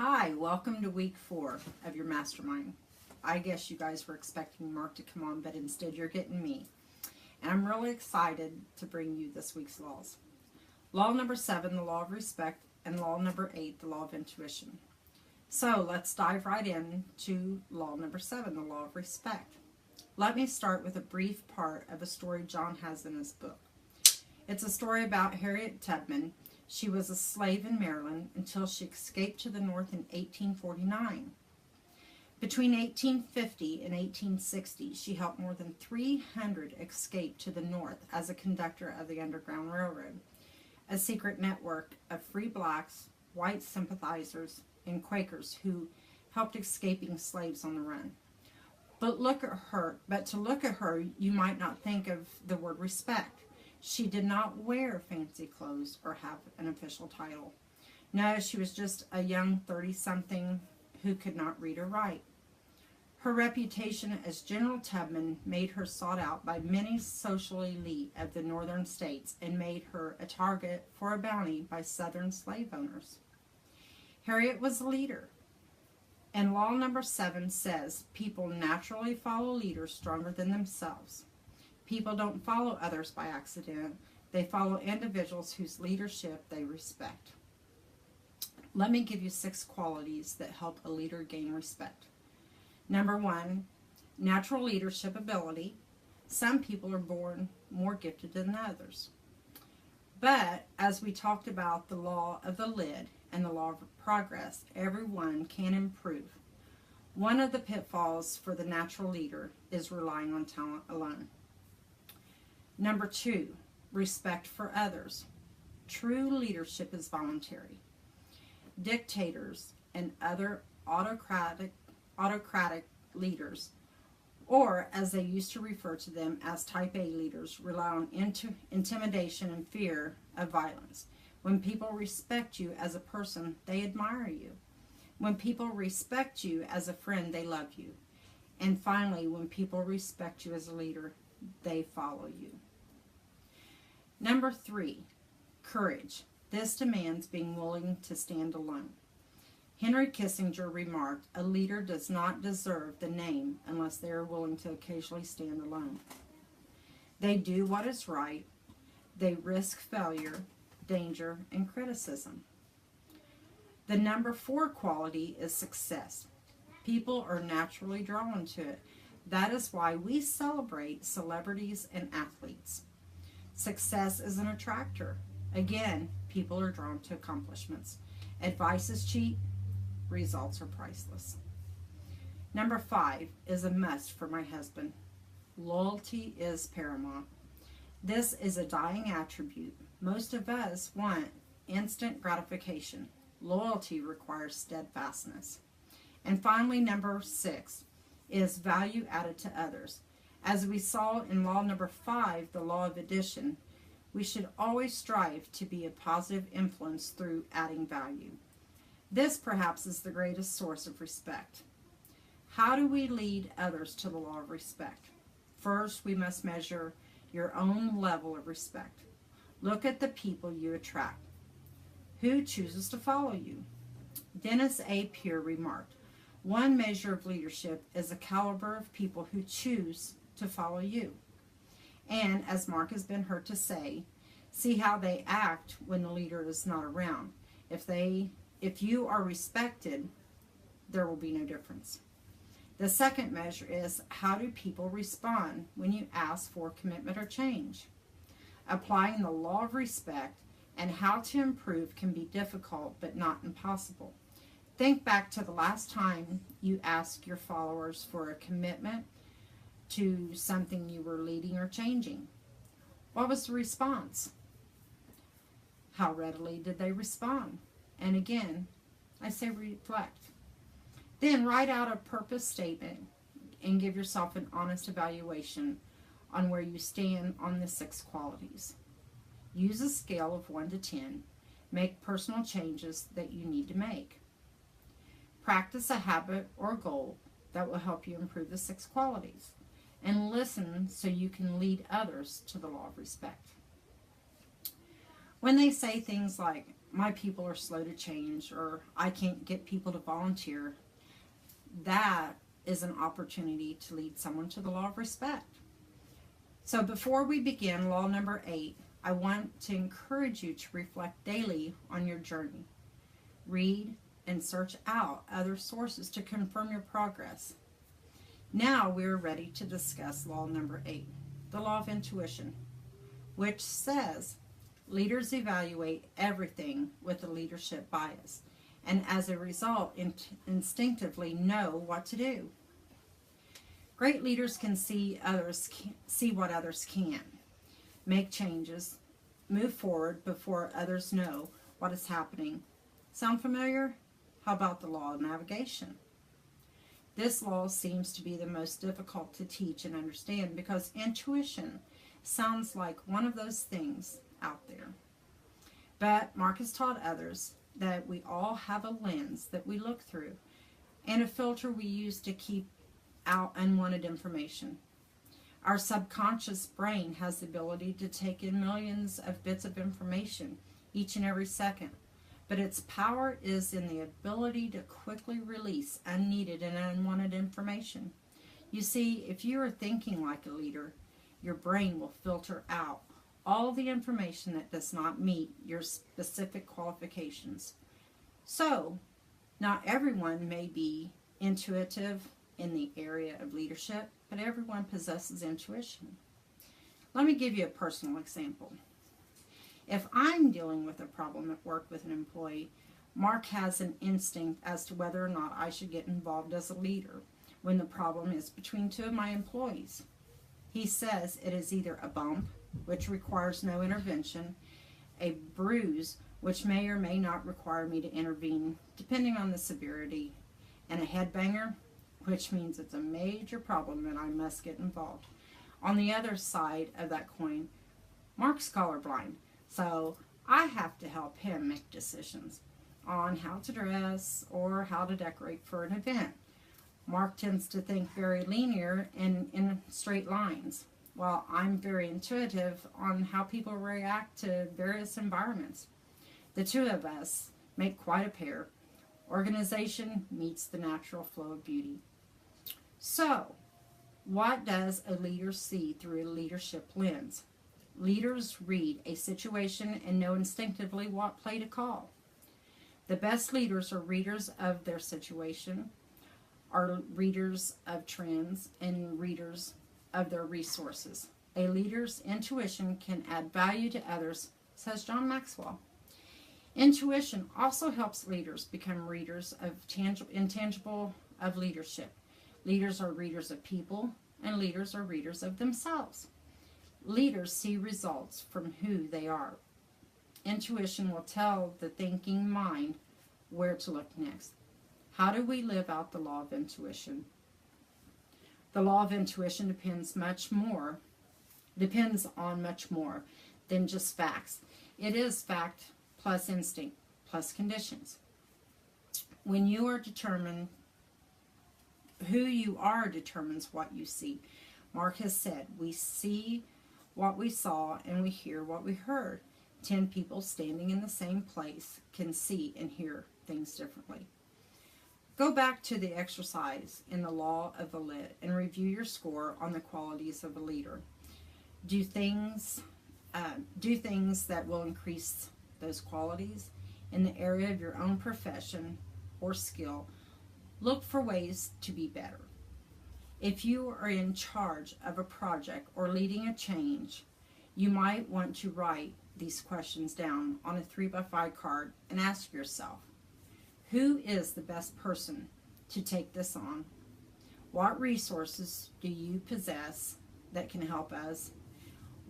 Hi, welcome to week 4 of your mastermind. I guess you guys were expecting Mark to come on, but instead you're getting me. And I'm really excited to bring you this week's laws. Law number 7, the law of respect, and law number 8, the law of intuition. So let's dive right into law number 7, the law of respect. Let me start with a brief part of a story John has in his book. It's a story about Harriet Tubman. She was a slave in Maryland until she escaped to the North in 1849. Between 1850 and 1860, she helped more than 300 escape to the North as a conductor of the Underground Railroad, a secret network of free blacks, white sympathizers, and Quakers who helped escaping slaves on the run. But to look at her, you might not think of the word respect. She did not wear fancy clothes or have an official title. No, she was just a young 30-something who could not read or write. Her reputation as General Tubman made her sought out by many social elite of the northern states and made her a target for a bounty by southern slave owners. Harriet was a leader, and law number 7 says people naturally follow leaders stronger than themselves. People don't follow others by accident. They follow individuals whose leadership they respect. Let me give you 6 qualities that help a leader gain respect. Number 1, natural leadership ability. Some people are born more gifted than others. But as we talked about the law of the lid and the law of progress, everyone can improve. One of the pitfalls for the natural leader is relying on talent alone. Number 2, respect for others. True leadership is voluntary. Dictators and other autocratic leaders, or as they used to refer to them as type A leaders, rely on intimidation and fear of violence. When people respect you as a person, they admire you. When people respect you as a friend, they love you. And finally, when people respect you as a leader, they follow you. Number 3, courage. This demands being willing to stand alone. Henry Kissinger remarked, "A leader does not deserve the name unless they are willing to occasionally stand alone." They do what is right. They risk failure, danger, and criticism. The number 4 quality is success. People are naturally drawn to it. That is why we celebrate celebrities and athletes. Success is an attractor. Again, people are drawn to accomplishments. Advice is cheap. Results are priceless. Number 5 is a must for my husband. Loyalty is paramount. This is a dying attribute. Most of us want instant gratification. Loyalty requires steadfastness. And finally, number 6 is value added to others. As we saw in law number 5, the law of addition, we should always strive to be a positive influence through adding value. This perhaps is the greatest source of respect. How do we lead others to the law of respect? First, we must measure your own level of respect. Look at the people you attract. Who chooses to follow you? Dennis A. Peer remarked, "One measure of leadership is the caliber of people who choose to follow you." And as Mark has been heard to say, see how they act when the leader is not around. If you are respected, there will be no difference. The second measure is, how do people respond when you ask for commitment or change? Applying the law of respect and how to improve can be difficult but not impossible. Think back to the last time you asked your followers for a commitment to something you were leading or changing. What was the response? How readily did they respond? And again, I say reflect. Then write out a purpose statement and give yourself an honest evaluation on where you stand on the 6 qualities. Use a scale of 1 to 10. Make personal changes that you need to make. Practice a habit or goal that will help you improve the 6 qualities. And listen so you can lead others to the law of respect. When they say things like, my people are slow to change, or I can't get people to volunteer, that is an opportunity to lead someone to the law of respect. So before we begin law number 8, I want to encourage you to reflect daily on your journey. Read and search out other sources to confirm your progress. Now we are ready to discuss law number 8, the law of intuition, which says leaders evaluate everything with a leadership bias, and as a result instinctively know what to do. Great leaders can see what others can't, make changes, move forward before others know what is happening. Sound familiar? How about the law of navigation? This law seems to be the most difficult to teach and understand because intuition sounds like one of those things out there. But Mark has taught others that we all have a lens that we look through and a filter we use to keep out unwanted information. Our subconscious brain has the ability to take in millions of bits of information each and every second, but its power is in the ability to quickly release unneeded and unwanted information. You see, if you are thinking like a leader, your brain will filter out all the information that does not meet your specific qualifications. So, not everyone may be intuitive in the area of leadership, but everyone possesses intuition. Let me give you a personal example. If I'm dealing with a problem at work with an employee, Mark has an instinct as to whether or not I should get involved as a leader when the problem is between two of my employees. He says it is either a bump, which requires no intervention, a bruise, which may or may not require me to intervene, depending on the severity, and a headbanger, which means it's a major problem and I must get involved. On the other side of that coin, Mark's colorblind, so I have to help him make decisions on how to dress or how to decorate for an event. Mark tends to think very linear and in straight lines, while I'm very intuitive on how people react to various environments. The two of us make quite a pair. Organization meets the natural flow of beauty. So, what does a leader see through a leadership lens? Leaders read a situation and know instinctively what play to call. The best leaders are readers of their situation, are readers of trends, and readers of their resources. A leader's intuition can add value to others, says John Maxwell. Intuition also helps leaders become readers of intangible of leadership. Leaders are readers of people, and leaders are readers of themselves. Leaders see results from who they are. Intuition will tell the thinking mind where to look next. How do we live out the law of intuition? The law of intuition depends on much more than just facts. It is fact plus instinct plus conditions. When you are determined, who you are determines what you see. Mark has said, we see what we saw and we hear what we heard. 10 people standing in the same place can see and hear things differently. Go back to the exercise in the law of the lid and review your score on the qualities of a leader. Do things that will increase those qualities in the area of your own profession or skill. Look for ways to be better. If you are in charge of a project or leading a change, you might want to write these questions down on a 3x5 card and ask yourself, who is the best person to take this on? What resources do you possess that can help us?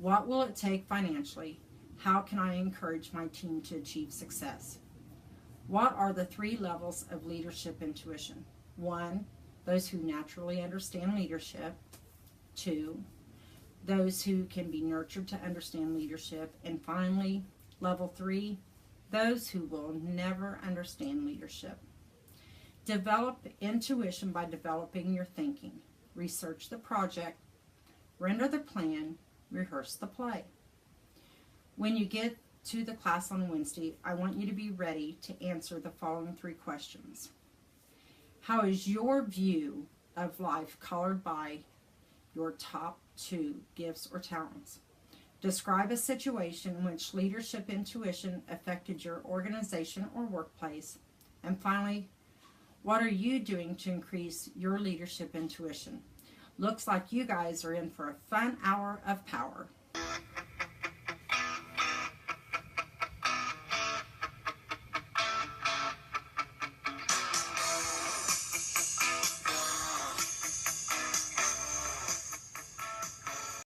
What will it take financially? How can I encourage my team to achieve success? What are the 3 levels of leadership intuition? 1, those who naturally understand leadership. 2, those who can be nurtured to understand leadership. And finally, level 3, those who will never understand leadership. Develop intuition by developing your thinking. Research the project, render the plan, rehearse the play. When you get to the class on Wednesday, I want you to be ready to answer the following 3 questions. How is your view of life colored by your top 2 gifts or talents? Describe a situation in which leadership intuition affected your organization or workplace. And finally, what are you doing to increase your leadership intuition? Looks like you guys are in for a fun hour of power.